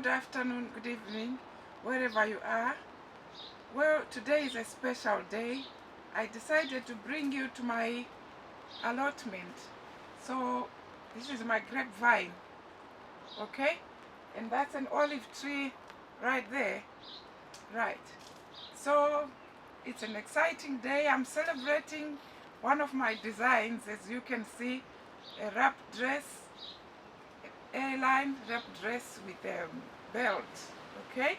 good afternoon, good evening, wherever you are. Well, today is a special day. I decided to bring you to my allotment. So this is my grapevine, okay? And that's an olive tree right there, right? So it's an exciting day. I'm celebrating one of my designs, as you can see, a wrap dress, A-line wrap dress with a belt, okay?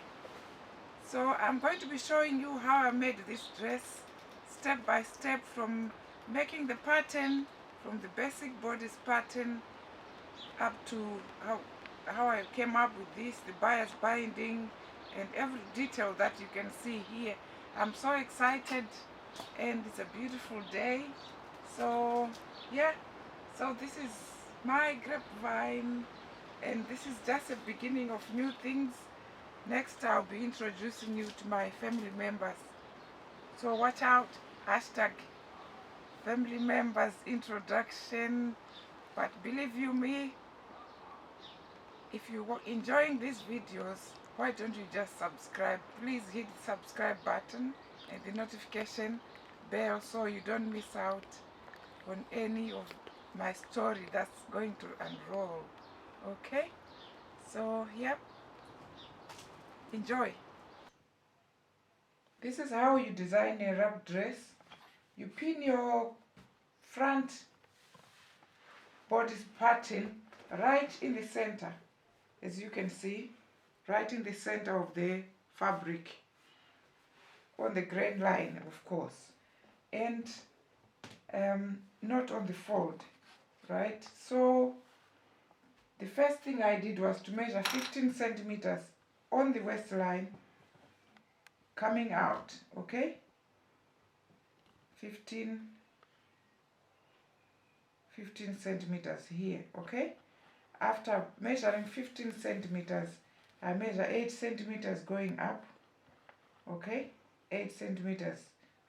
So I'm going to be showing you how I made this dress step by step, from making the pattern, from the basic bodice pattern up to how I came up with this, the bias binding and every detail that you can see here. I'm so excited and it's a beautiful day. So yeah, so this is my grapevine and this is just a beginning of new things. Next, I'll be introducing you to my family members. So watch out, hashtag family members introduction. But believe you me, if you're enjoying these videos, why don't you just subscribe? Please hit the subscribe button and the notification bell so you don't miss out on any of my story that's going to unroll. Okay? So, yep. Enjoy. This is how you design a wrap dress. You pin your front bodice pattern right in the center, as you can see, right in the center of the fabric, on the grain line, of course, and not on the fold, right? So the first thing I did was to measure 15 centimeters on the waistline coming out, okay? 15 centimeters here, okay? After measuring 15 centimeters, I measure 8 centimeters going up, okay? 8 centimeters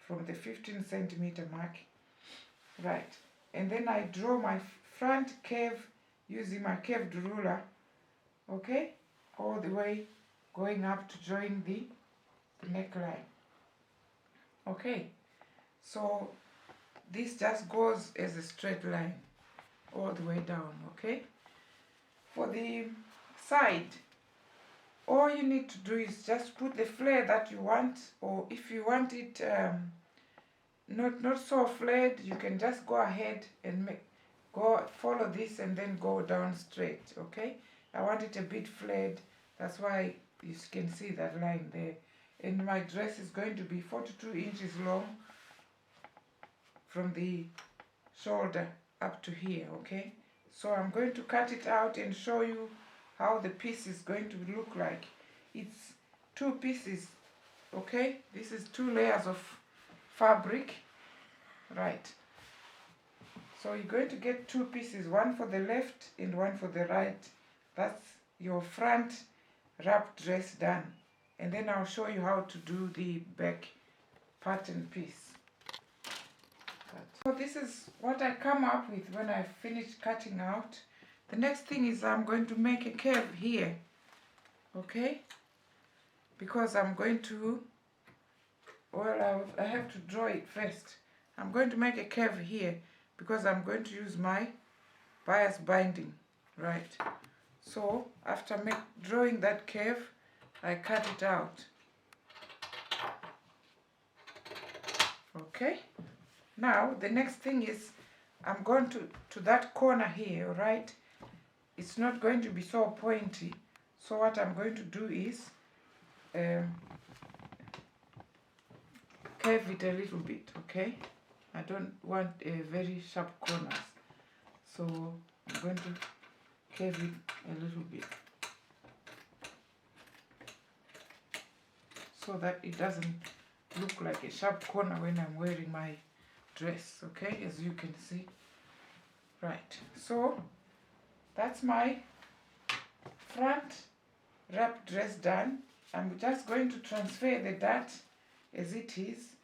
from the 15 centimeter mark, right? And then I draw my front curve using my curved ruler, okay? All the way going up to join the neckline, okay? So this just goes as a straight line all the way down, okay? For the side, all you need to do is just put the flare that you want, or if you want it not so flared, you can just go ahead and follow this and then go down straight, okay? I want it a bit flared, that's why you can see that line there. And my dress is going to be 42 inches long from the shoulder up to here, okay? So I'm going to cut it out and show you how the piece is going to look like. It's 2 pieces, okay? This is 2 layers of fabric, right? So you're going to get 2 pieces, one for the left and one for the right. That's your front wrap dress done. And then I'll show you how to do the back pattern piece. So this is what I come up with when I finish cutting out. The next thing is I'm going to make a curve here, okay? Because I'm going to, well, I have to draw it first. I'm going to make a curve here because I'm going to use my bias binding, right? So after drawing that curve, I cut it out, okay? Now the next thing is I'm going to that corner here, right? It's not going to be so pointy, so what I'm going to do is curve it a little bit, okay? I don't want very sharp corners, so I'm going to curve it a little bit so that it doesn't look like a sharp corner when I'm wearing my dress, okay, as you can see, right? So that's my front wrap dress done. I'm just going to transfer the dart as it is,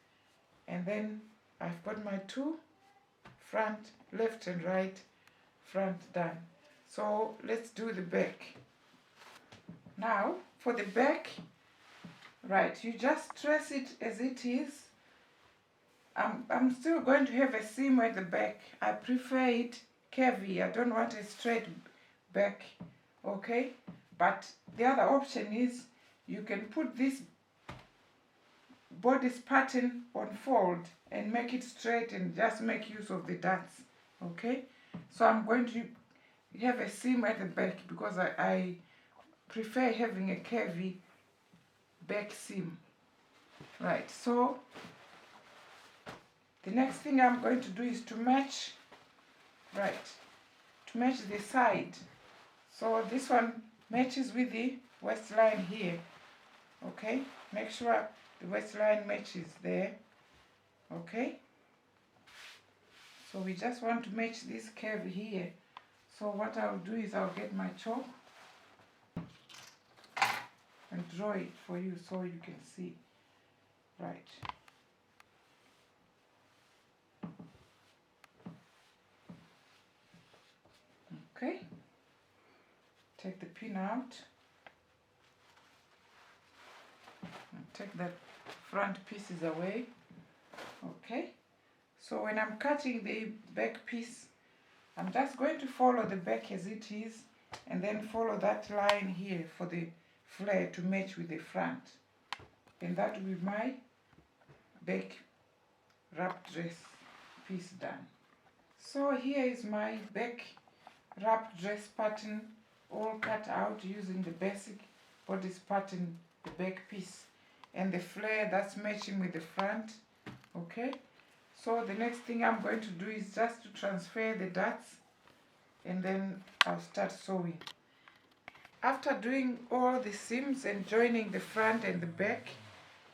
and then I've got my 2 front, left and right front done. So let's do the back. Now for the back, right, you just trace it as it is. I'm still going to have a seam at the back. I prefer it curvy. I don't want a straight back, okay? But the other option is you can put this bodice pattern on fold and make it straight and just make use of the darts, okay? So I'm going to have a seam at the back because I prefer having a curvy back seam. Right, so the next thing I'm going to do is to match, right, to match the side. So this one matches with the waistline here, okay? Make sure the waistline matches there, okay? So we just want to match this curve here. So what I'll do is I'll get my chalk and draw it for you so you can see, right? Okay, take the pin out and take the front pieces away. Okay, so when I'm cutting the back piece, I'm just going to follow the back as it is and then follow that line here for the flare to match with the front, and that will be my back wrap dress piece done. So here is my back wrap dress pattern all cut out using the basic bodice pattern, the back piece, and the flare that's matching with the front, okay? So the next thing I'm going to do is just to transfer the darts and then I'll start sewing. After doing all the seams and joining the front and the back,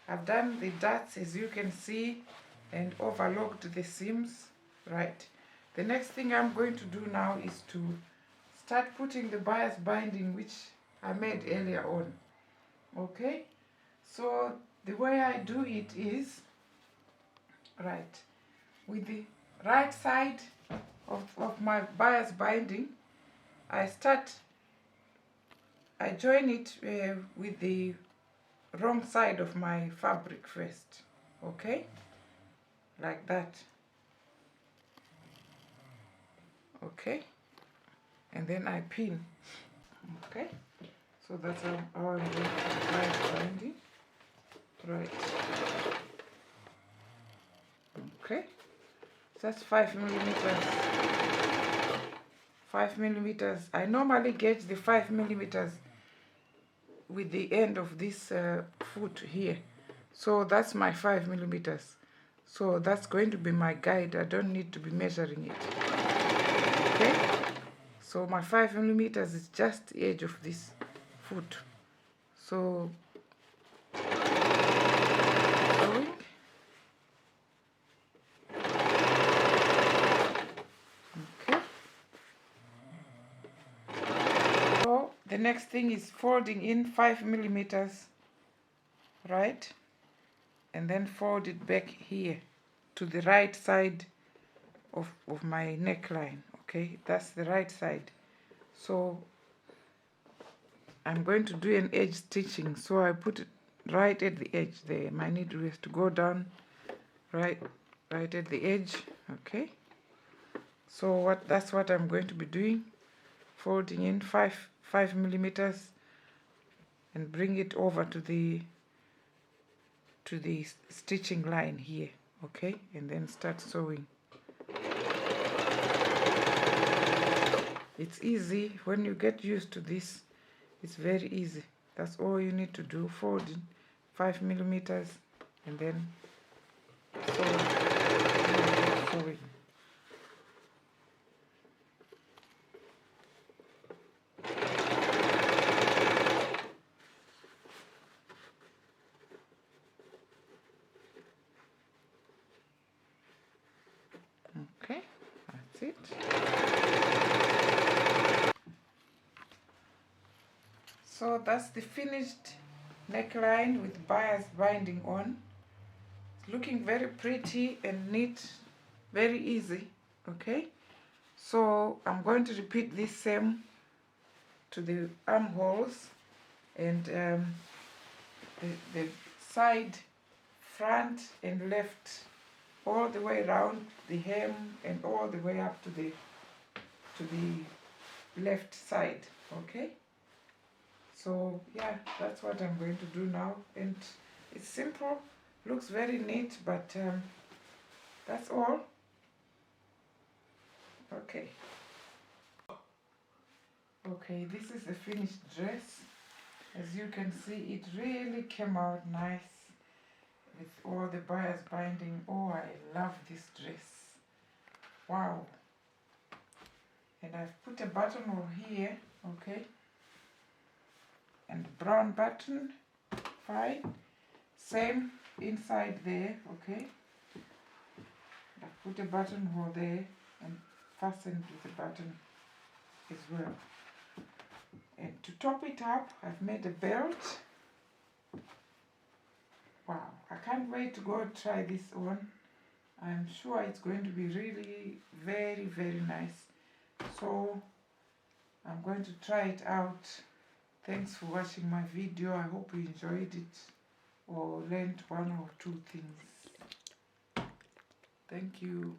I've done the darts as you can see and overlocked the seams, right? The next thing I'm going to do now is to start putting the bias binding which I made earlier on, okay? So the way I do it is, right, with the right side of my bias binding, I join it with the wrong side of my fabric first, okay, like that, okay, and then I pin, okay, so that's how I'm going to do bias binding, right, okay, so that's 5 millimeters. 5 millimeters. I normally gauge the 5 millimeters with the end of this foot here. So that's my 5 millimeters. So that's going to be my guide. I don't need to be measuring it. Okay? So my 5 millimeters is just the edge of this foot. So sewing. The next thing is folding in 5 millimeters, right? And then fold it back here to the right side of my neckline, okay? That's the right side. So I'm going to do an edge stitching. So I put it right at the edge there. My needle has to go down right at the edge, okay? So that's what I'm going to be doing. Folding in 5 millimeters and bring it over to the stitching line here, okay, and then start sewing. It's easy when you get used to this. It's very easy. That's all you need to do. Fold in 5 millimeters and then sewing. Okay, that's it. So that's the finished neckline with bias binding on. It's looking very pretty and neat, very easy, okay? So I'm going to repeat this same to the armholes and the side, front and left, all the way around the hem and all the way up to the left side. Okay, so yeah, that's what I'm going to do now, and it's simple, looks very neat, but that's all. Okay, this is the finished dress. As you can see, it really came out nice with all the bias binding. Oh, I love this dress. Wow. And I've put a buttonhole here, okay, and brown button, fine. Same inside there, okay. I've put a buttonhole there and fastened with a button as well. And to top it up, I've made a belt. Wow, I can't wait to go try this on. I'm sure it's going to be really very, very nice. So I'm going to try it out. Thanks for watching my video. I hope you enjoyed it or learned one or two things. Thank you.